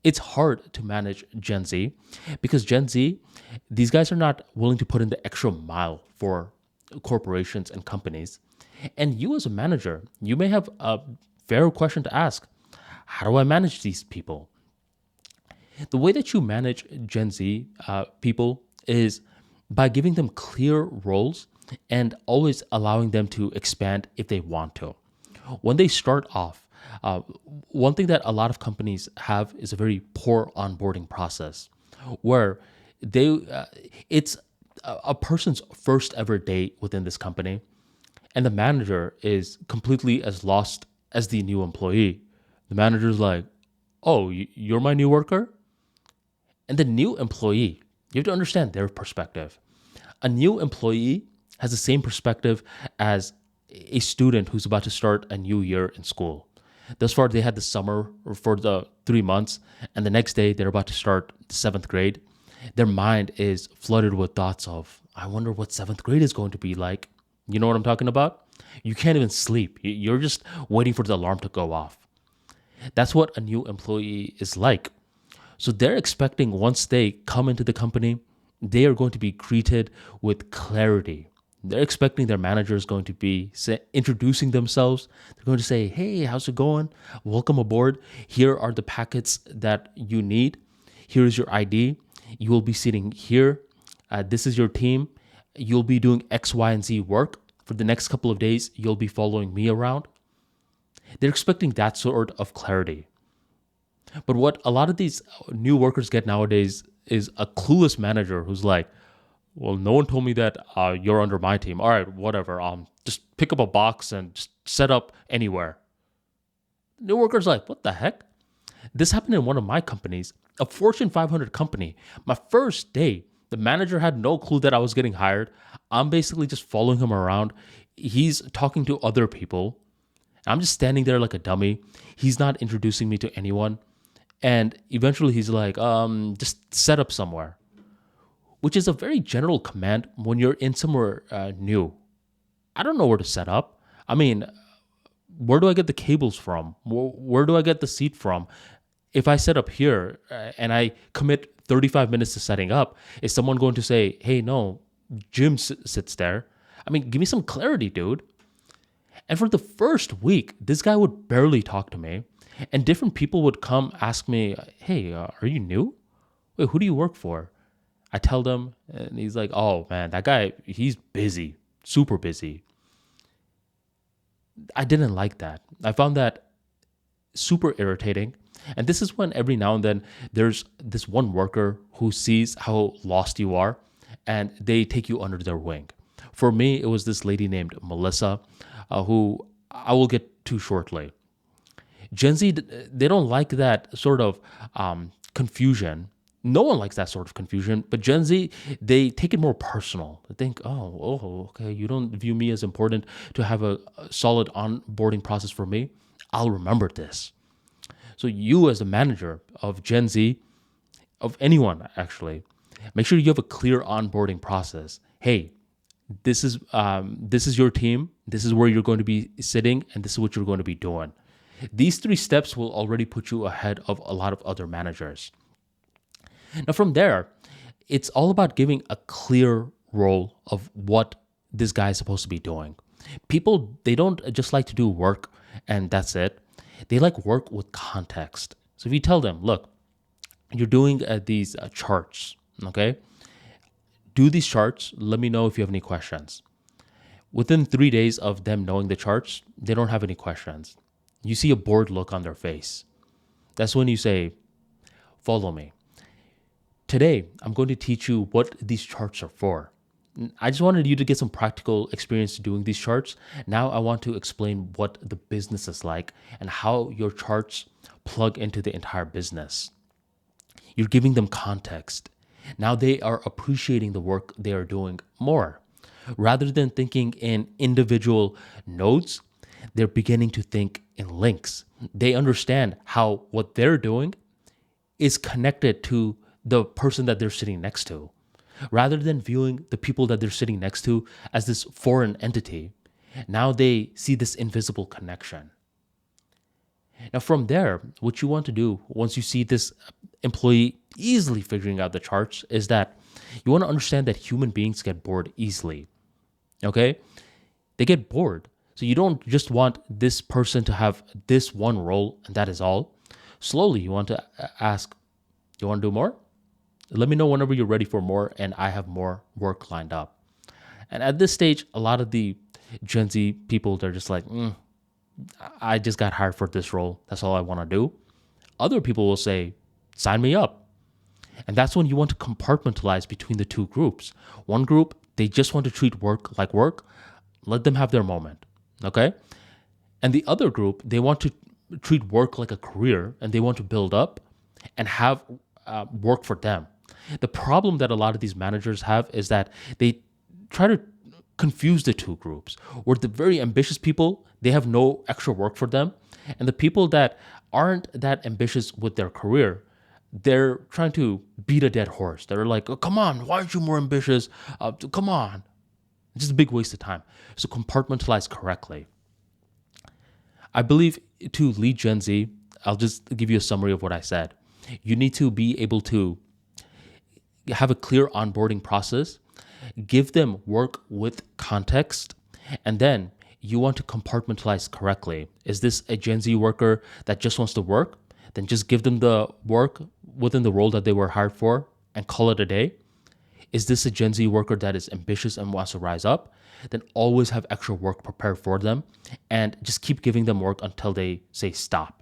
It's hard to manage Gen Z because Gen Z, these guys are not willing to put in the extra mile for corporations and companies. And you, as a manager, you may have a fair question to ask. How do I manage these people? The way that you manage Gen Z people is by giving them clear roles and always allowing them to expand if they want to. When they start off, uh, one thing that a lot of companies have is a very poor onboarding process where they it's a person's first ever day within this company, and the manager is completely as lost as the new employee. The manager's like, "Oh, you're my new worker?" And the new employee, you have to understand their perspective. A new employee has the same perspective as a student who's about to start a new year in school. Thus far, they had the summer for the 3 months, and the next day they're about to start seventh grade. Their mind is flooded with thoughts of, I wonder what seventh grade is going to be like. You know what I'm talking about? You can't even sleep. You're just waiting for the alarm to go off. That's what a new employee is like. So they're expecting once they come into the company, they are going to be greeted with clarity. They're expecting their manager is going to be introducing themselves. They're going to say, "Hey, how's it going? Welcome aboard. Here are the packets that you need. Here is your ID. You will be sitting here. This is your team. You'll be doing X, Y, and Z work. For the next couple of days, you'll be following me around." They're expecting that sort of clarity. But what a lot of these new workers get nowadays is a clueless manager who's like, "Well, no one told me that you're under my team. All right, whatever. Just pick up a box and just set up anywhere." New workers like, "What the heck?" This happened in one of my companies, a Fortune 500 company. My first day, the manager had no clue that I was getting hired. I'm basically just following him around. He's talking to other people. I'm just standing there like a dummy. He's not introducing me to anyone. And eventually he's like, just set up somewhere, which is a very general command when you're in somewhere new. I don't know where to set up. I mean, where do I get the cables from? Where do I get the seat from? If I set up here and I commit 35 minutes to setting up, is someone going to say, "Hey, no, Jim sits there"? I mean, give me some clarity, dude. And for the first week, this guy would barely talk to me. And different people would come ask me, "Hey, are you new? Wait, who do you work for?" I tell them, and he's like, "Oh man, that guy, he's busy, super busy." I didn't like that. I found that super irritating. And this is when every now and then there's this one worker who sees how lost you are and they take you under their wing. For me, it was this lady named Melissa, who I will get to shortly. Gen Z, they don't like that sort of confusion. No one likes that sort of confusion, but Gen Z, they take it more personal. They think, oh, okay, you don't view me as important to have a solid onboarding process for me. I'll remember this. So you, as a manager of Gen Z, of anyone actually, make sure you have a clear onboarding process. Hey, this is your team. This is where you're going to be sitting, and this is what you're going to be doing. These 3 steps will already put you ahead of a lot of other managers. Now, from there, it's all about giving a clear role of what this guy is supposed to be doing. People, they don't just like to do work and that's it. They like work with context. So if you tell them, "Look, you're doing these charts, okay? Do these charts. Let me know if you have any questions." Within 3 days of them knowing the charts, they don't have any questions. You see a bored look on their face. That's when you say, "Follow me. Today, I'm going to teach you what these charts are for. I just wanted you to get some practical experience doing these charts. Now I want to explain what the business is like and how your charts plug into the entire business." You're giving them context. Now they are appreciating the work they are doing more. Rather than thinking in individual nodes, they're beginning to think in links. They understand how what they're doing is connected to the person that they're sitting next to. Rather than viewing the people that they're sitting next to as this foreign entity, now they see this invisible connection. Now, from there, what you want to do once you see this employee easily figuring out the charts is that you want to understand that human beings get bored easily. Okay? They get bored. So you don't just want this person to have this one role and that is all. Slowly, you want to ask, you want to do more? Let me know whenever you're ready for more and I have more work lined up. And at this stage, a lot of the Gen Z people, they're just like, I just got hired for this role. That's all I want to do. Other people will say, sign me up. And that's when you want to compartmentalize between the two groups. One group, they just want to treat work like work. Let them have their moment. Okay? And the other group, they want to treat work like a career and they want to build up and have work for them. The problem that a lot of these managers have is that they try to confuse the two groups, where the very ambitious people, they have no extra work for them. And the people that aren't that ambitious with their career, they're trying to beat a dead horse. They're like, oh, come on, why aren't you more ambitious? Come on. It's just a big waste of time. So compartmentalize correctly. I believe to lead Gen Z, I'll just give you a summary of what I said. You need to be able to have a clear onboarding process, give them work with context, and then you want to compartmentalize correctly. Is this a Gen Z worker that just wants to work? Then just give them the work within the role that they were hired for and call it a day. Is this a Gen Z worker that is ambitious and wants to rise up? Then always have extra work prepared for them and just keep giving them work until they say stop.